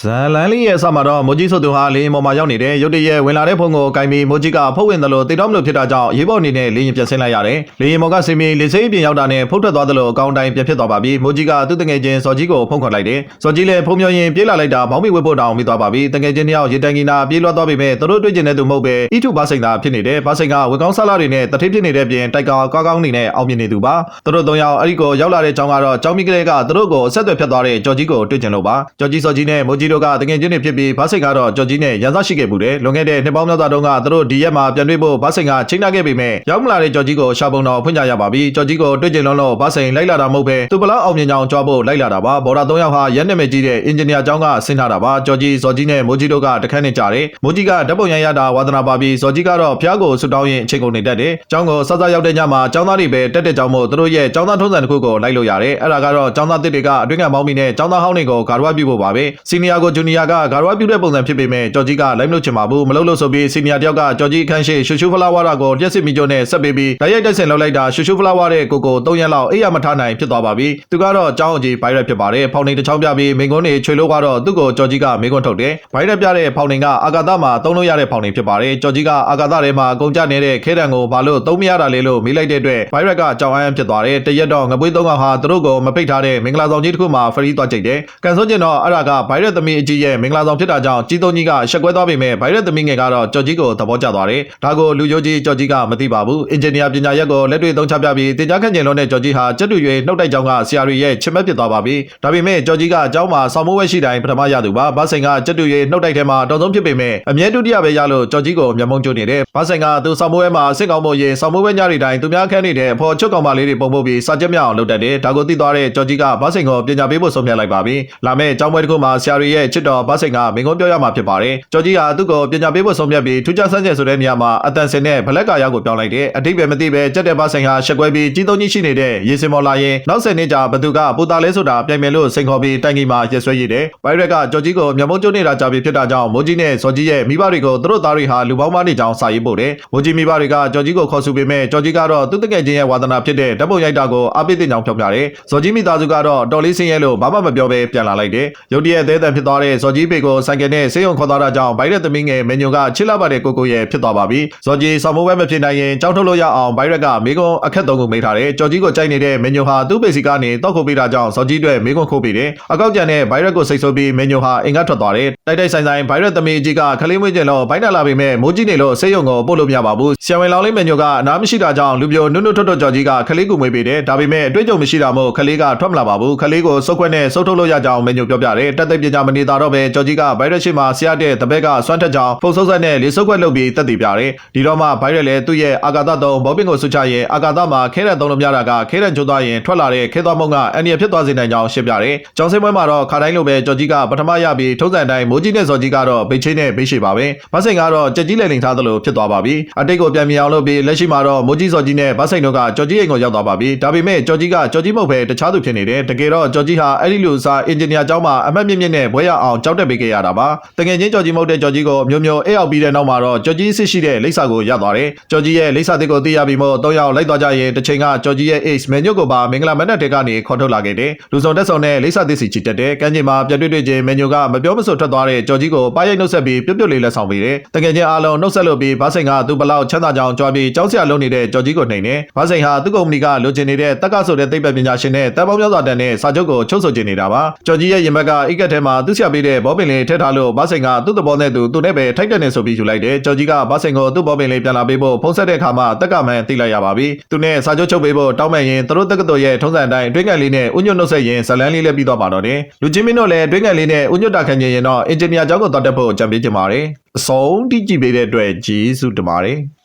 ဇာလန်လေးရဲ့ဆမှာတော့မိုးကြီးဆိုသူဟာလေရင်ပေါ်မှာရောက်နေတဲ့ရုတ်တရက်ဝင်လာတဲ့ဖုန်းကိုကင်ပြီးမိုးကြီးကဖုတ်ဝင်တယ်လို့သိတော့မလို့ဖြစ်တာကြောင့်ရေးပေါ်အနေနဲ့လေရင်ပြန်ဆင်းလိုက်ရတယ်။လေရင်ပေါ်ကဆင်းပြီးလေစိမ်းပြင်ရောက်တာနဲ့ဖုတ်ထွက်သွားတယ်လို့အကောင့်တိုင်းပြန်ဖြစ်သွားပါပြီ။မိုးကြီးကသူ့တငယ်ချင်းစော်ကြီးကိုဖုန်းခေါ်လိုက်တယ်။စော်ကြီးလည်းဖုန်းပြောရင်ပြေးလာလိုက်တာဘောင်းမီဝက်ဖို့တောင်းပြီးသွားပါပြီ။တငယ်ချင်းတယောက်ရေတန်ကီနာပြေးလွှတ်သွားပြီမဲ့သူတို့တွေ့ကျင်တဲ့သူမဟုတ်ပဲအီထုဘာစိန်သာဖြစ်နေတယ်။ဘာစိန်ကဝက်ကောင်းဆလာတွေနဲ့တထိပ်ဖြစ်နေတဲ့ပြင်တိုက်ကောင်းကောင်းနေနဲ့အောင်မြင်နေသူပါ။သူတို့၃ယောက်အဲ့ဒီကိုရောက်လာတဲ့ကြောင်းကတော့ကြောင်းမီကလေးကသူတို့ကိုအဆက်အသွယ်ဖြတ်သွားတဲ့ကြော်ကြီးကိုတွေ့ကျင်လို့ပါ။ကြော်ကြီးစော်ကြီးနဲ့မိုးကြီးတို့ကတငယ်ချင်းတွေဖြစ်ပြီးဘာစိန်ကတော့ကြော်ကြီးနဲ့ရန်စားရှိခဲ့မှုတယ်လွန်ခဲ့တဲ့နှစ်ပေါင်းများစွာတုန်းကသူတို့ဒီရက်မှာပြန်တွေ့ဖို့ဘာစိန်ကချိန်နာခဲ့ပေမဲ့ရောက်မလာတဲ့ကြော်ကြီးကိုရှာပုံတော်ဖွင့်ကြရပါပြီကြော်ကြီးကိုတွေ့ကျင်လို့ဘာစိန်လိုက်လာတာမဟုတ်ပဲသူဘလောက်အောင်မြင်ကြောင်ကြွားဖို့လိုက်လာတာပါဘော်ဒါ၃ယောက်ဟာရက်နဲ့မဲ့ကြီးတဲ့အင်ဂျင်နီယာကျောင်းကဆင်းထားတာပါကြော်ကြီးစော်ကြီးနဲ့မိုးကြီးတို့ကတခန်းနဲ့ကြတယ်မိုးကြီးကဓာတ်ပုံရရတာဝါသနာပါပြီးစော်ကြီးကတော့ဖျားကိုဆူတောင်းရင်အချိန်ကုန်နေတတ်တယ်ကျောင်းကိုစစရောက်တဲ့ညမှာကျောင်းသားတွေပဲတက်တဲ့ကျောင်းမို့သူတို့ရဲ့ကျောင်းသားထုံးစံတစ်ခုကိုလိုက်လို့ရတယ်အဲ့ဒါကတော့ကျောင်းသားတစ်တွေကအတွင်းကမောင်းမိနဲ့ကျောင်းသားဟောင်းတွေကိုဂါရဝပြုဖို့ပါပဲစီနီယာကိုဂျူနီယာကဂါရဝပြုတဲ့ပုံစံဖြစ်ပေမဲ့ကြော်ကြီးကလိုက်မလို့ချင်ပါဘူးမလုပ်လို့ဆိုပြီးစီနီယာတယောက်ကကြော်ကြီးအခန်းရှိရှူရှူဖလာဝါရာကိုလျှက်စစ်မီကျိုးနဲ့ဆက်ပေးပြီးဓာတ်ရိုက်တက်ဆင်လောက်လိုက်တာရှူရှူဖလာဝါတဲ့ကို3ရက်လောက်အိပ်ရမထားနိုင်ဖြစ်သွားပါပြီသူကတော့ကျောင်းကြီးဘိုင်ရက်ဖြစ်ပါတယ်ဖောင်နေတစ်ချောင်းပြပြီးမိန်ကုန်းတွေချွေလို့ကတော့သူ့ကိုကြော်ကြီးကမိန်ကုန်းထုတ်တယ်ဘိုင်ရက်ပြတဲ့ဖောင်နေကအာကာသမှာသုံးလို့ရတဲ့ဖောင်နေဖြစ်ပါတယ်ကြော်ကြီးကအာကာသထဲမှာကုန်ကြနေတဲ့ခဲတံကိုဘာလို့သုံးမရတာလဲလို့မေးလိုက်တဲ့အတွက်ဘိုင်ရက်ကကြောင်အမ်းဖြစ်သွားတယ်တရက်တော့ငပွေး၃ကောင်ဟာသူတို့ကိုမပိတ်ထားတဲ့မင်္ဂလာဆောင်ကြီးတစ်ခုမှာဖရီးသွားကြိတ်တယ်ကန်ဆိုကျင်တော့အဲ့ဒါကဘိုင်ရက်သမီးအကြီးရဲ့မင်္ဂလာဆောင်ဖြစ်တာကြောင့်ကြီးသုံးကြီးကရှက်ကွဲသွားပေမဲ့ဘိုင်ရက်သမီးငယ်ကတော့ကြော်ကြီးကိုသဘောကျသွားတယ်ဒါကိုလူရိုးကြီးကြော်ကြီးကမသိပါဘူးအင်ဂျင်နီယာပညာရက်ကိုလက်တွေ့သုံးချပြပြီးတင်ကြားခန့်ကျင်လို့နဲ့ကြော်ကြီးဟာကျက်တူရွေနှုတ်တိုက်ကြောင်းကဆရာတွေရဲ့ချစ်မက်ဖြစ်သွားပါပြီဒါပေမဲ့ကြော်ကြီးကအကြောင်းမှာဆောင်းမိုးဝဲရှိတိုင်းပထမရသူပါဘာစိန်ကကျက်တူရွေနှုတ်တိုက်ထဲမှာတော်ဆုံးဖြစ်ပေမဲ့အမြဲဒုတိယပဲရလို့ကြော်ကြီးကိုမျက်မှောင်ကျနေတယ်ဘာစိန်ကသူဆောင်းမိုးဝဲမှာစစ်ကောင်မို့ရင်ဆောင်းမိုးဝဲညတွေတိုင်းသူများခန့်နေတဲ့အဖော်ချုပ်ကောင်မလေးတွေပုံဖို့ပြီးစာချက်မြောက်အောင်လုပ်တတ်တယ်ဒါကိုသိသွားတဲ့ကြော်ကြီးကဘာစိန်ကိုပညာပေးဖို့ဆုံးဖြတ်လိုက်ပါပြီလာမယ့်ကျောင်းပွဲတစ်ခုမှာဆရာတွေရဲ့ချစ်တော်ဘာစိန်ကမင်္ဂုံပြောရမှာဖြစ်ပါတယ်ကြော်ကြီးဟာသူ့ကိုပညာပေးဖို့ဆုံးဖြတ်ပြီးထူးခြားဆန်းကျင်ဆိုတဲ့နေရာမှာအတန်စင်နဲ့ဘလက်ကာရောက်ကိုပြောင်းလိုက်တယ်အတိတ်ပဲမသိပဲကြက်တဲ့ဘာစိန်ဟာရှက်ကွဲပြီးကြီးသုံးကြီးရှိနေတဲ့ရေစင်မော်လာရင်နောက်10နှစ်ကြာဘသူကပူတာလဲဆိုတာပြိုင်မယ်လို့စိန်ခေါ်ပြီးတိုင်ကြီးမှာရက်ဆွဲရည်တယ်ဘိုင်ရက်ကကြော်ကြီးကိုမျက်မှောက်ကျနေတာကြာပြီဖြစ်တာကြောင့်မိုးကြီးနဲ့စော်ကြီးရဲ့မိဘတွေကိုသူတို့သားတွေဟာလူပေါင်းမနေကြောင်းစာရေးပို့တယ်မိုးကြီးမိဘတွေကကြော်ကြီးကိုခေါ်ဆူပေမဲ့ကြော်ကြီးကတော့သူ့တကယ်ချင်းရဲ့ဝါသနာဖြစ်တဲ့ဓာတ်ပုံရိုက်တာကိုအားပေးတဲ့ကြောင်ဖြောပြတယ်စော်ကြီးမိသားစုကတော့တော်လေးဆင်းရဲလို့ဘာမှမပြောဘဲပြန်လာလိုက်တယ်ရုတ်တရက်သေးတန်ဖြစ်သွားတဲ့စော်ကြီးပေကိုဆိုင်ကယ်နဲ့ဆေးရုံခေါ်သွားတာကြောင့်ဘိုင်ရက်သမီးငယ်မင်းညိုကချစ်လာပါတဲ့ကိုရဲ့ဖြစ်သွားပါပြီစော်ကြီးဆောင်းမိုးဝဲမဖြစ်နိုင်ရင်ကြောက်ထုတ်လို့ရအောင်ဘိုင်ရက်ကမိကုံအခက်သုံးခုမိထားတယ်ကြော်ကြီးကိုကြိုက်နေတဲ့မင်းညိုဟာသူ့ပေစီကနေတောက်ခုတ်ပေးတာကြောင့်စော်ကြီးအတွက်မိကုံခိုးပေးတယ်အကောက်ကျန်တဲ့ဘိုင်ရက်ကိုစိတ်ဆိုးပြီးမင်းညိုဟာအင်္ဂါထွက်သွားတယ်တိုက်တိုက်ဆိုင်ဆိုင်ဘိုင်ရက်သမီးအကြီးကခလေးမွေးကျင်လို့ဘိုင်းတာလာပေမဲ့မိုးကြီးနေလို့ဆေးရုံကိုပို့လို့မရပါဘူးဆရာဝန်လောင်လေးမင်းညိုကအနားမရှိတာကြောင့်လူပြိုနုနုထွတ်ထွတ်ကြော်ကြီးကခလေးကိုမွေးပေးတယ်ဒါပေမဲ့အတွေ့အကြုံမရှိတာမို့ခလေးကထွက်မလာပါဘူးခလေးကိုစုပ်ခွက်နဲ့စုပ်ထုတ်လို့ရကြောင်းမင်းညိုပြောပြတယ်တက်သိပညာမနေတာတော့ပဲကြော်ကြီးကဘိုင်ရက်ရှိမှဆရာတဲ့တပက်ကစွမ်းထက်ကြောင်းဖုန်းစုပ်ဆက်နဲ့လေစုပ်ခွက်လုပ်ပြီးတက်တည်ပြတယ်ဒီတော့မှဘိုင်ရက်လည်းသူ့ရဲ့အာကာသသုံးဘောပင်ကိုဆွချရင်အာကာသမှာခဲတဲ့သုံးလို့များတာကခဲတဲ့ကျိုးသွားရင်ထွက်လာတဲ့ခဲသွားမုံကအန်ဒီရဖြစ်သွားစေနိုင်ကြောင်းရှင်းပြတယ်ကျောင်းစင်းပွဲမှာတော့ခါတိုင်းလိုပဲကြော်ကြီးကပထမရပြီးထုံးစံတိုင်းမိုးကြီးနဲ့စော်ကြီးကတော့ဗိတ်ချင်းနဲ့ဗိတ်ရှိပါပဲဘာစိန်ကတော့ကြက်ကြီးလည်းလိန်ထားသလိုဖြစ်သွားပါပြီအတိတ်ကိုပြန်မြင်အောင်လုပ်ပြီးလက်ရှိမှာတော့မိုးကြီးစော်ကြီးနဲ့ဘာစိန်တို့ကကြော်ကြီးအိမ်ကိုရောက်သွားပါပြီဒါပေမဲ့ကြော်ကြီးကကြော်ကြီးမဟုတ်ပဲတခြားသူဖြစ်နေတယ်တကယ်တော့ကြော်ကြီးဟာအဲ့ဒီလူစားအင်ဂျင်နီယာကျောင်းမှာအမှတ်မြင့်မြင့်နဲ့ဘွဲရအောင်ကြောက်တက်ပေးခဲ့ရတာပါတကယ်ချင်းကြော်ကြီးမဟုတ်တဲ့ကြော်ကြီးကိုမျိုးမျိုးအိပ်အောင်ပြီးတဲ့နောက်မှာတော့ကြော်ကြီးစစ်ရှိတဲ့လိပ်စာကိုရသွားတယ်ကြော်ကြီးရဲ့လိပ်စာတစ်ကိုသိရပြီးမို့၃ယောက်လိုက်သွားကြရင်တစ်ချိန်ကကြော်ကြီးရဲ့ ace မန်ညွတ်ကိုပါမင်္ဂလာမနက်တေကနေခေါ်ထုတ်လာခဲ့တယ်လူဆောင်တက်ဆောင်နဲ့လိပ်စာသစ်စီချစ်တက်တယ်ကမ်းခြေမှာပြတွေ့ချင်းမန်ညွတ်ကမပြောမဆိုထွက်သွားတဲ့ကြော်ကြီးကိုပါရိုက်နှုတ်ဆက်ပြီးပြုတ်ပြုတ်လေးလက်ဆောင်ပေးတယ်တကယ်ချင်းအားလုံးနှုတ်ဆက်လို့ပြီးဘာစိန်ကသူ့ဘလောက်ချမ်းသာကြောင်ကြွားပြီးကြောက်စရာလုံးနေတဲ့ကြော်ကြီးကိုနှိမ်တယ်ဘာစိန်ဟာသူ့ကုမ္ပဏီကလိုချင်နေတဲ့တက်ကဆိုတဲ့သိပ္ပံပညာရှင်နဲ့တပ်ပေါင်းများစွာတန်တဲ့စာချုပ်ကိုချုပ်ဆိုချင်နေတာပါကြော်ကြီးရဲ့ရင်ဘက်ကအိတ်ကက်ထဲမှာသူ့ဆရာပေးတဲ့ဘောပင်လေးထည့်ထားလို့ဘာစိန်ကသူ့သဘောနဲ့သူနဲ့ပဲထိုက်တဲ့နေဆိုပြီးယူလိုက်တယ်ကြော်ကြီးကဘာစိန်ကိုသူ့ဘောပင်လေးပြန်လာပေးဖို့ဖုန်းဆက်တဲ့အခါမှာတက်ကမှန်သိလိုက်ရပါပြီသူနဲ့စာချုပ်ချုပ်ပေးဖို့တောင်းပန်ရင်သူတို့တက္ကသိုလ်ရဲ့ထုံးစံအတိုင်းအတွင်းကန်လေးနဲ့ဥညွတ်နှုတ်ဆက်ရင်ဇလန်းလေးလည်းပြီးသွားပါတော့တယ်လူချင်းမင်းတို့လည်းအတွင်းကန်လေးနဲ့ဥညွတ်တာခံရင်တော့အင်ဂျင်နီယာကျောင်းကိုသွားတက်ဖို့ကြံပေးချင်ပါတယ်အဆုံးတိကြည့်ပေးတဲ့အတွက်ကျေးဇူးတင်ပါတယ်